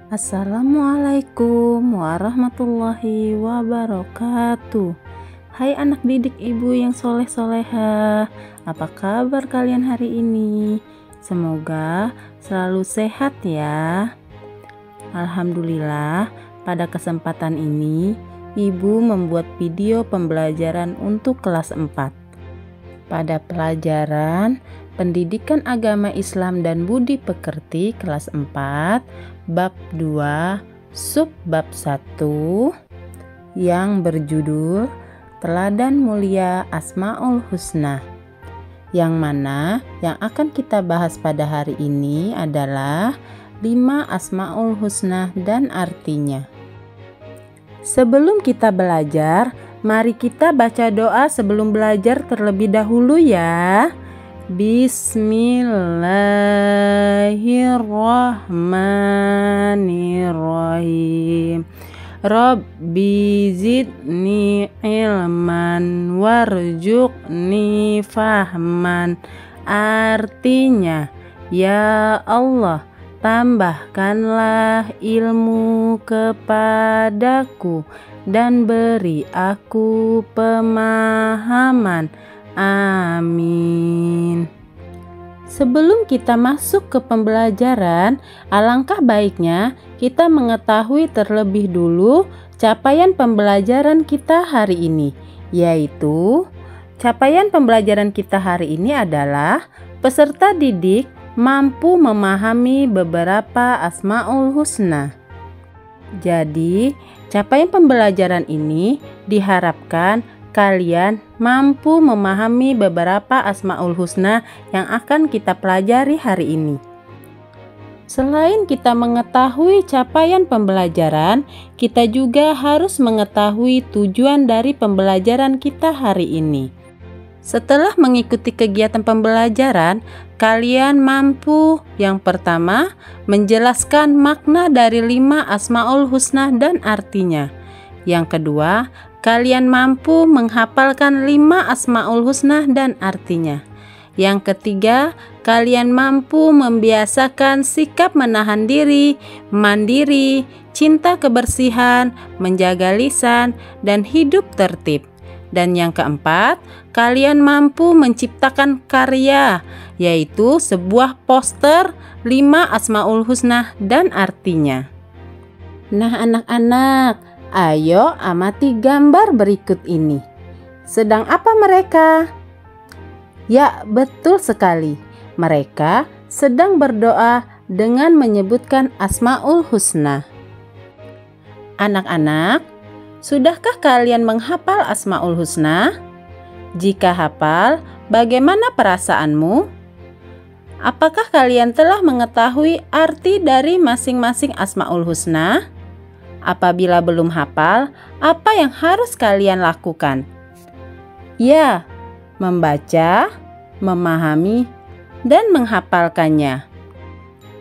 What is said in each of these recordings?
Assalamualaikum warahmatullahi wabarakatuh. Hai anak didik ibu yang soleh-soleha, apa kabar kalian hari ini? Semoga selalu sehat ya. Alhamdulillah, pada kesempatan ini ibu membuat video pembelajaran untuk kelas 4. Pada pelajaran Pendidikan Agama Islam dan Budi Pekerti kelas 4, bab 2, sub bab 1 yang berjudul Teladan Mulia Asmaul Husna. Yang mana yang akan kita bahas pada hari ini adalah 5 Asmaul Husna dan artinya. Sebelum kita belajar, mari kita baca doa sebelum belajar terlebih dahulu ya. Bismillahirrahmanirrahim. Rabbi zidni ilman warzuqni fahman. Artinya, ya Allah, tambahkanlah ilmu kepadaku dan beri aku pemahaman. Amin. Sebelum kita masuk ke pembelajaran, alangkah baiknya kita mengetahui terlebih dulu capaian pembelajaran kita hari ini, yaitu capaian pembelajaran kita hari ini adalah peserta didik mampu memahami beberapa Asmaul Husna. Jadi, capaian pembelajaran ini diharapkan kalian mampu memahami beberapa Asmaul Husna yang akan kita pelajari hari ini. Selain kita mengetahui capaian pembelajaran, kita juga harus mengetahui tujuan dari pembelajaran kita hari ini. Setelah mengikuti kegiatan pembelajaran, kalian mampu yang pertama menjelaskan makna dari 5 Asmaul Husna dan artinya. Yang kedua, kalian mampu menghafalkan 5 Asmaul Husna dan artinya. Yang ketiga, kalian mampu membiasakan sikap menahan diri, mandiri, cinta kebersihan, menjaga lisan, dan hidup tertib. Dan yang keempat, kalian mampu menciptakan karya, yaitu sebuah poster 5 Asmaul Husna dan artinya. Nah anak-anak, ayo amati gambar berikut ini. Sedang apa mereka? Ya, betul sekali. Mereka sedang berdoa dengan menyebutkan Asmaul Husna. Anak-anak, sudahkah kalian menghafal Asmaul Husna? Jika hafal, bagaimana perasaanmu? Apakah kalian telah mengetahui arti dari masing-masing Asmaul Husna? Apabila belum hafal, apa yang harus kalian lakukan? Ya, membaca, memahami, dan menghafalkannya.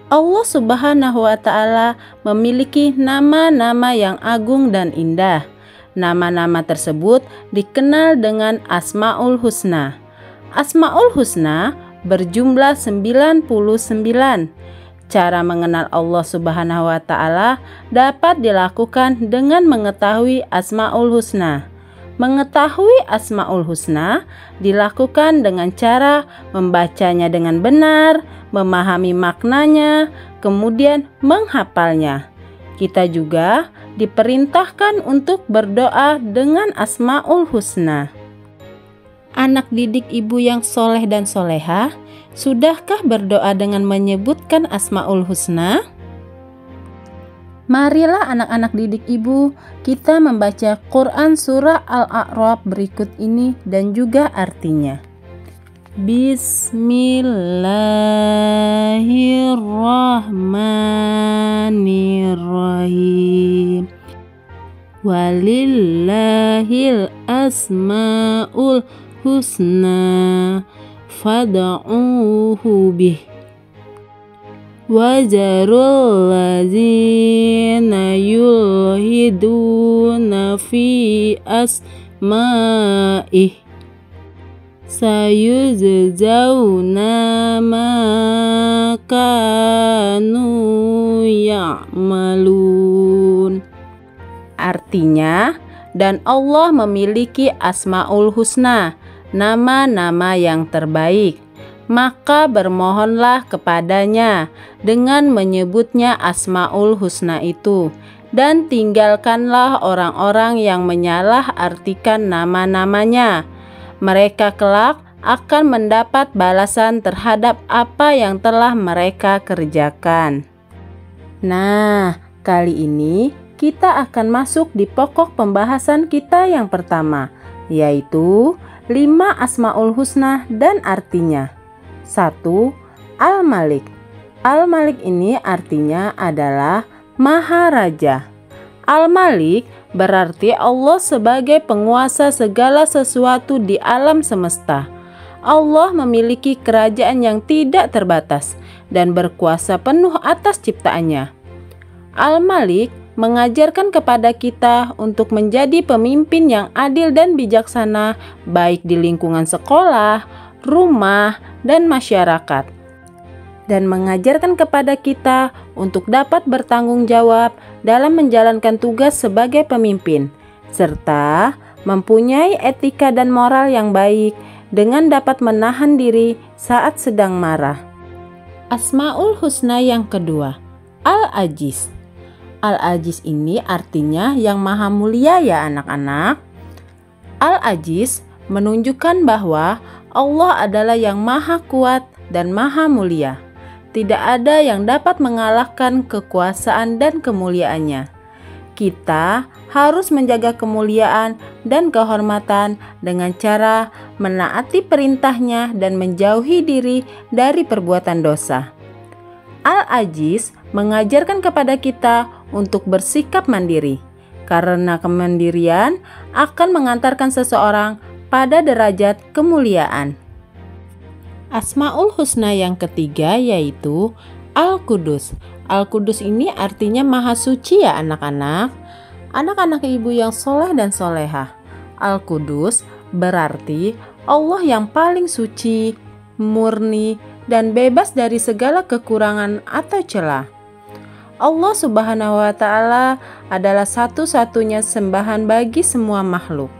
Allah Subhanahu wa Ta'ala memiliki nama-nama yang agung dan indah. Nama-nama tersebut dikenal dengan Asmaul Husna. Asmaul Husna berjumlah 99. Cara mengenal Allah Subhanahu wa Ta'ala dapat dilakukan dengan mengetahui Asmaul Husna. Mengetahui Asmaul Husna dilakukan dengan cara membacanya dengan benar, memahami maknanya, kemudian menghafalnya. Kita juga diperintahkan untuk berdoa dengan Asmaul Husna. Anak didik ibu yang soleh dan soleha, sudahkah berdoa dengan menyebutkan Asmaul Husna? Marilah anak-anak didik ibu, kita membaca Quran surah Al-A'raf berikut ini dan juga artinya. Bismillahirrahmanirrahim. Walillahil asmaul husna fad'uhu bih wajarul ladzina yulhiduna fi asma'ih sayujzauna ma kanu ya'malun. Artinya, dan Allah memiliki Asmaul Husna, nama-nama yang terbaik. Maka bermohonlah kepadanya dengan menyebutnya Asmaul Husna itu, dan tinggalkanlah orang-orang yang menyalah-artikan nama-namanya. Mereka kelak akan mendapat balasan terhadap apa yang telah mereka kerjakan. Nah, kali ini kita akan masuk di pokok pembahasan kita yang pertama, yaitu 5 Asmaul Husna dan artinya. 1. Al-Malik. Al-Malik ini artinya adalah Maharaja. Al-Malik berarti Allah sebagai penguasa segala sesuatu di alam semesta. Allah memiliki kerajaan yang tidak terbatas dan berkuasa penuh atas ciptaannya. Al-Malik mengajarkan kepada kita untuk menjadi pemimpin yang adil dan bijaksana, baik di lingkungan sekolah, rumah, dan masyarakat, dan mengajarkan kepada kita untuk dapat bertanggung jawab dalam menjalankan tugas sebagai pemimpin, serta mempunyai etika dan moral yang baik dengan dapat menahan diri saat sedang marah. Asmaul Husna yang kedua, Al-Aziz. Al-Aziz ini artinya yang maha mulia ya anak-anak. Al-Aziz menunjukkan bahwa Allah adalah yang maha kuat dan maha mulia. Tidak ada yang dapat mengalahkan kekuasaan dan kemuliaannya. Kita harus menjaga kemuliaan dan kehormatan dengan cara menaati perintahnya dan menjauhi diri dari perbuatan dosa. Al-Aziz mengajarkan kepada kita untuk bersikap mandiri, karena kemandirian akan mengantarkan seseorang pada derajat kemuliaan. Asmaul Husna yang ketiga yaitu Al-Qudus. Al-Qudus ini artinya maha suci ya anak-anak. Anak-anak ibu yang soleh dan solehah. Al-Qudus berarti Allah yang paling suci, murni, dan bebas dari segala kekurangan atau celah. Allah Subhanahu wa Ta'ala adalah satu-satunya sembahan bagi semua makhluk.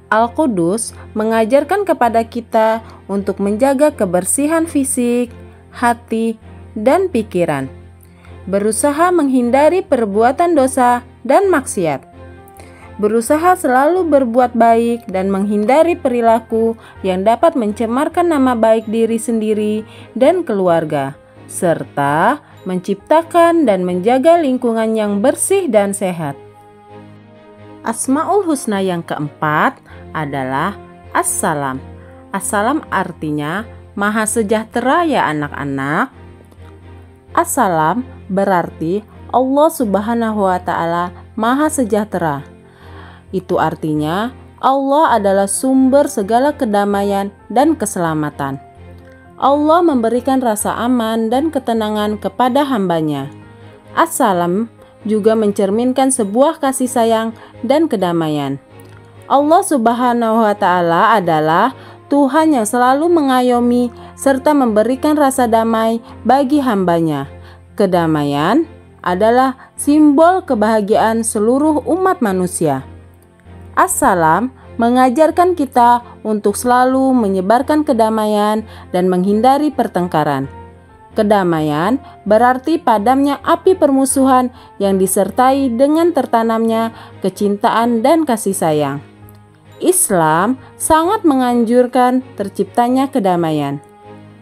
Al-Qudus mengajarkan kepada kita untuk menjaga kebersihan fisik, hati, dan pikiran, berusaha menghindari perbuatan dosa dan maksiat, berusaha selalu berbuat baik dan menghindari perilaku yang dapat mencemarkan nama baik diri sendiri dan keluarga, serta menciptakan dan menjaga lingkungan yang bersih dan sehat. Asmaul Husna yang keempat adalah As-Salam. As-Salam artinya maha sejahtera ya anak-anak. As-Salam berarti Allah Subhanahu wa Ta'ala maha sejahtera. Itu artinya Allah adalah sumber segala kedamaian dan keselamatan. Allah memberikan rasa aman dan ketenangan kepada hambanya. As-Salam juga mencerminkan sebuah kasih sayang dan kedamaian. Allah Subhanahu wa Ta'ala adalah Tuhan yang selalu mengayomi serta memberikan rasa damai bagi hambanya. Kedamaian adalah simbol kebahagiaan seluruh umat manusia. As-Salam mengajarkan kita untuk selalu menyebarkan kedamaian dan menghindari pertengkaran. Kedamaian berarti padamnya api permusuhan yang disertai dengan tertanamnya kecintaan dan kasih sayang. Islam sangat menganjurkan terciptanya kedamaian.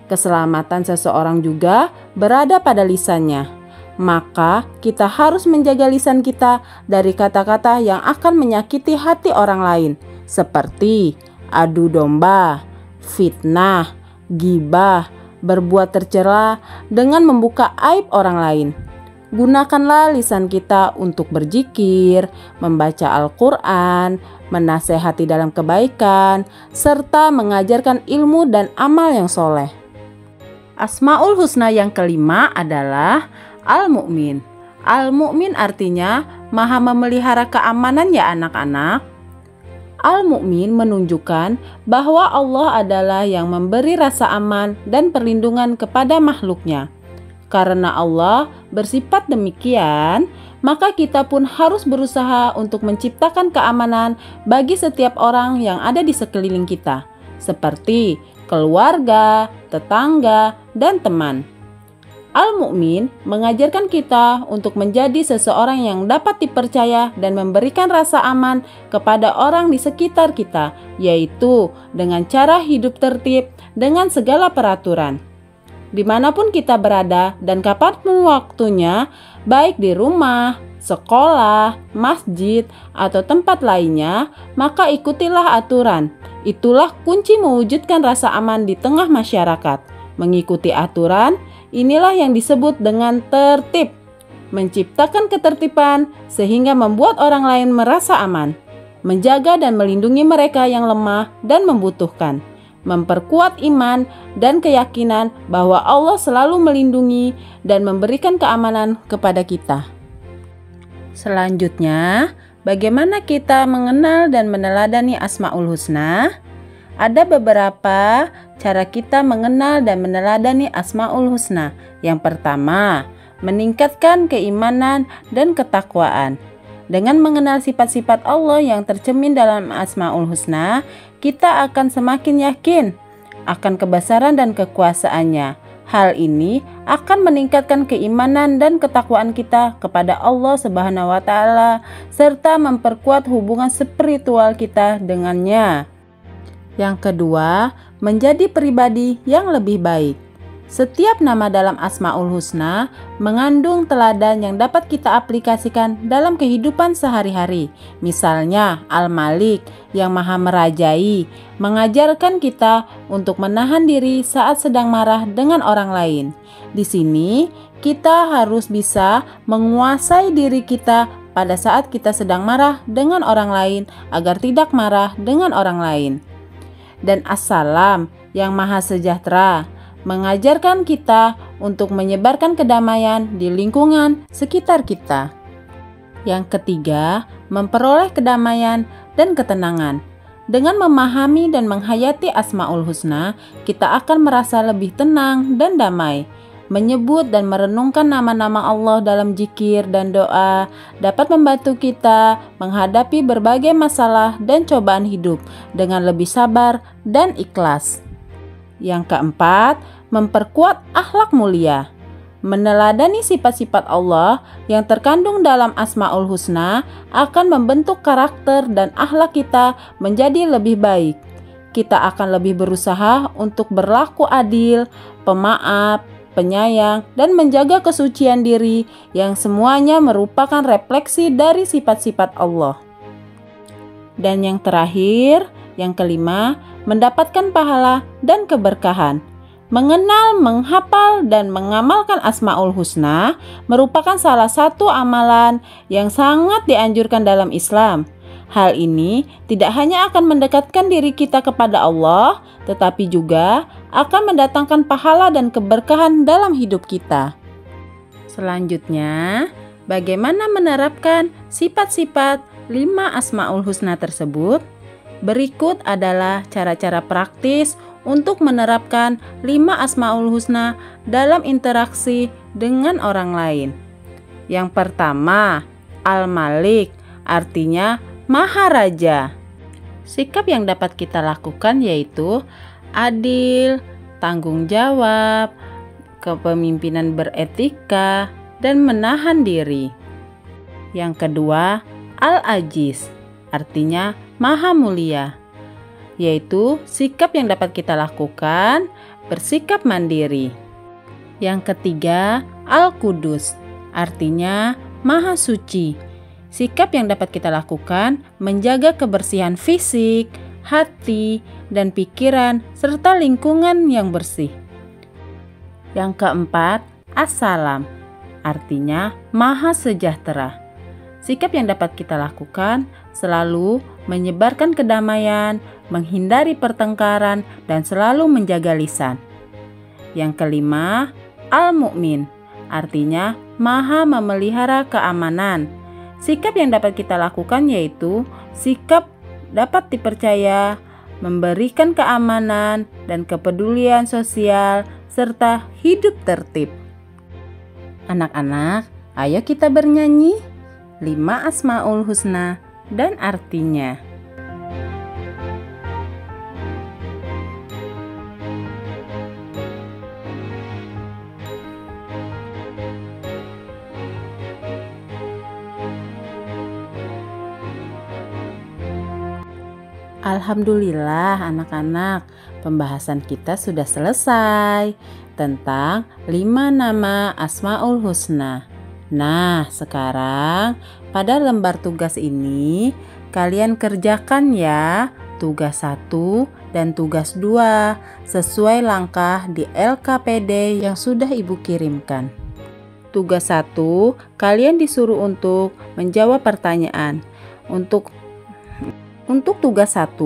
Keselamatan seseorang juga berada pada lisannya. Maka kita harus menjaga lisan kita dari kata-kata yang akan menyakiti hati orang lain, seperti adu domba, fitnah, ghibah, berbuat tercela dengan membuka aib orang lain. Gunakanlah lisan kita untuk berzikir, membaca Al-Quran, menasehati dalam kebaikan, serta mengajarkan ilmu dan amal yang soleh. Asmaul Husna yang kelima adalah Al-Mu'min. Al-Mu'min artinya maha memelihara keamanan ya anak-anak. Al-Mu'min menunjukkan bahwa Allah adalah yang memberi rasa aman dan perlindungan kepada makhluknya. Karena Allah bersifat demikian, maka kita pun harus berusaha untuk menciptakan keamanan bagi setiap orang yang ada di sekeliling kita, seperti keluarga, tetangga, dan teman. Al-Mu'min mengajarkan kita untuk menjadi seseorang yang dapat dipercaya dan memberikan rasa aman kepada orang di sekitar kita, yaitu dengan cara hidup tertib dengan segala peraturan. Dimanapun kita berada dan kapanpun waktunya, baik di rumah, sekolah, masjid, atau tempat lainnya, maka ikutilah aturan. Itulah kunci mewujudkan rasa aman di tengah masyarakat. Mengikuti aturan, inilah yang disebut dengan tertib. Menciptakan ketertiban sehingga membuat orang lain merasa aman. Menjaga dan melindungi mereka yang lemah dan membutuhkan. Memperkuat iman dan keyakinan bahwa Allah selalu melindungi dan memberikan keamanan kepada kita. Selanjutnya, bagaimana kita mengenal dan meneladani Asmaul Husna? Ada beberapa cara kita mengenal dan meneladani Asmaul Husna. Yang pertama, meningkatkan keimanan dan ketakwaan. Dengan mengenal sifat-sifat Allah yang tercermin dalam Asmaul Husna, kita akan semakin yakin akan kebesaran dan kekuasaannya. Hal ini akan meningkatkan keimanan dan ketakwaan kita kepada Allah Subhanahu wa Ta'ala, serta memperkuat hubungan spiritual kita dengannya. Yang kedua, menjadi pribadi yang lebih baik. Setiap nama dalam Asmaul Husna mengandung teladan yang dapat kita aplikasikan dalam kehidupan sehari-hari. Misalnya, Al-Malik yang maha merajai, mengajarkan kita untuk menahan diri saat sedang marah dengan orang lain. Di sini, kita harus bisa menguasai diri kita pada saat kita sedang marah dengan orang lain agar tidak marah dengan orang lain. Dan As-Salam yang maha sejahtera mengajarkan kita untuk menyebarkan kedamaian di lingkungan sekitar kita. Yang ketiga, memperoleh kedamaian dan ketenangan. Dengan memahami dan menghayati Asmaul Husna, kita akan merasa lebih tenang dan damai. Menyebut dan merenungkan nama-nama Allah dalam zikir dan doa dapat membantu kita menghadapi berbagai masalah dan cobaan hidup dengan lebih sabar dan ikhlas. Yang keempat, memperkuat akhlak mulia. Meneladani sifat-sifat Allah yang terkandung dalam Asmaul Husna akan membentuk karakter dan akhlak kita menjadi lebih baik. Kita akan lebih berusaha untuk berlaku adil, pemaaf, penyayang, dan menjaga kesucian diri yang semuanya merupakan refleksi dari sifat-sifat Allah. Dan yang terakhir, yang kelima, mendapatkan pahala dan keberkahan. Mengenal, menghafal, dan mengamalkan Asmaul Husna merupakan salah satu amalan yang sangat dianjurkan dalam Islam. Hal ini tidak hanya akan mendekatkan diri kita kepada Allah, tetapi juga akan mendatangkan pahala dan keberkahan dalam hidup kita. Selanjutnya, bagaimana menerapkan sifat-sifat 5 Asmaul Husna tersebut? Berikut adalah cara-cara praktis untuk menerapkan 5 Asmaul Husna dalam interaksi dengan orang lain. Yang pertama, Al-Malik, artinya Maha Raja. Sikap yang dapat kita lakukan yaitu adil, tanggung jawab, kepemimpinan beretika, dan menahan diri. Yang kedua, Al-Aziz, artinya Maha Mulia, yaitu sikap yang dapat kita lakukan bersikap mandiri. Yang ketiga, Al-Qudus, artinya Maha Suci. Sikap yang dapat kita lakukan menjaga kebersihan fisik, hati, dan pikiran, serta lingkungan yang bersih. Yang keempat, As-Salam, artinya Maha Sejahtera. Sikap yang dapat kita lakukan selalu menyebarkan kedamaian, menghindari pertengkaran, dan selalu menjaga lisan. Yang kelima, Al-Mu'min, artinya Maha Memelihara Keamanan. Sikap yang dapat kita lakukan yaitu sikap dapat dipercaya, memberikan keamanan dan kepedulian sosial, serta hidup tertib. Anak-anak, ayo kita bernyanyi 5 Asmaul Husna dan artinya. Alhamdulillah anak-anak, pembahasan kita sudah selesai tentang 5 nama Asmaul Husna. Nah, sekarang pada lembar tugas ini kalian kerjakan ya tugas 1 dan tugas 2 sesuai langkah di LKPD yang sudah Ibu kirimkan. Tugas 1, kalian disuruh untuk menjawab pertanyaan. Untuk tugas 1,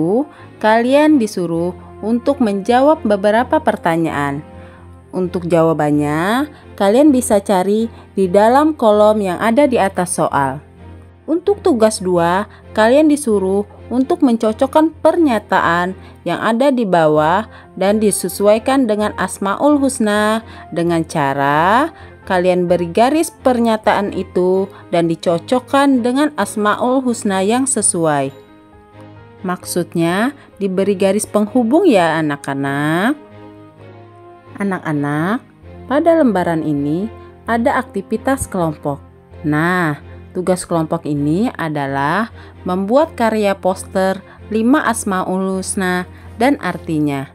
kalian disuruh untuk menjawab beberapa pertanyaan. Untuk jawabannya, kalian bisa cari di dalam kolom yang ada di atas soal. Untuk tugas 2, kalian disuruh untuk mencocokkan pernyataan yang ada di bawah dan disesuaikan dengan Asmaul Husna dengan cara kalian beri garis pernyataan itu dan dicocokkan dengan Asmaul Husna yang sesuai. Maksudnya diberi garis penghubung ya anak-anak. Anak-anak, pada lembaran ini ada aktivitas kelompok. Nah, tugas kelompok ini adalah membuat karya poster 5 Asmaul Husna dan artinya.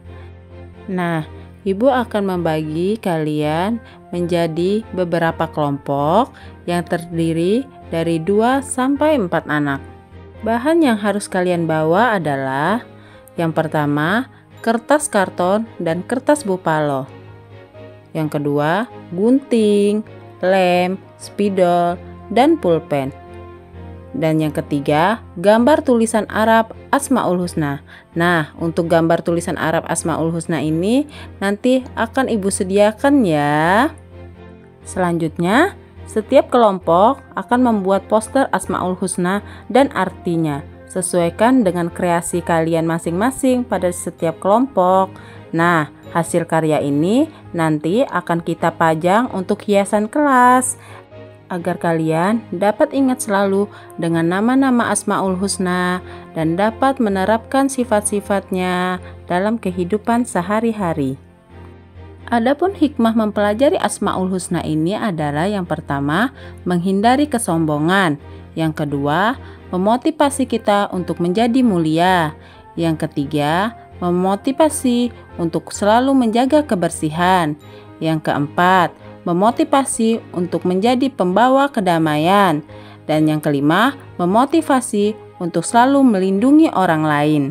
Nah, Ibu akan membagi kalian menjadi beberapa kelompok yang terdiri dari 2 sampai 4 anak. Bahan yang harus kalian bawa adalah yang pertama, kertas karton dan kertas bupalo. Yang kedua, gunting, lem, spidol, dan pulpen. Dan yang ketiga, gambar tulisan Arab Asmaul Husna. Nah, untuk gambar tulisan Arab Asmaul Husna ini nanti akan Ibu sediakan ya. Selanjutnya, setiap kelompok akan membuat poster Asmaul Husna dan artinya. Sesuaikan dengan kreasi kalian masing-masing pada setiap kelompok. Nah, hasil karya ini nanti akan kita pajang untuk hiasan kelas agar kalian dapat ingat selalu dengan nama-nama Asmaul Husna dan dapat menerapkan sifat-sifatnya dalam kehidupan sehari-hari. Adapun hikmah mempelajari Asmaul Husna ini adalah yang pertama, menghindari kesombongan. Yang kedua, memotivasi kita untuk menjadi mulia. Yang ketiga, memotivasi untuk selalu menjaga kebersihan. Yang keempat, memotivasi untuk menjadi pembawa kedamaian. Dan yang kelima, memotivasi untuk selalu melindungi orang lain.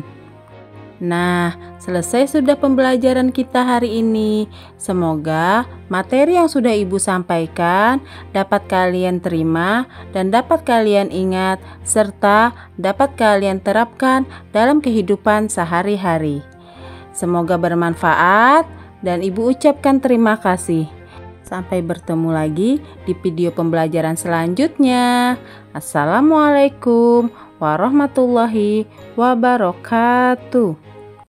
Nah, selesai sudah pembelajaran kita hari ini. Semoga materi yang sudah Ibu sampaikan dapat kalian terima dan dapat kalian ingat serta dapat kalian terapkan dalam kehidupan sehari-hari. Semoga bermanfaat dan Ibu ucapkan terima kasih. Sampai bertemu lagi di video pembelajaran selanjutnya. Assalamualaikum warahmatullahi wabarakatuh.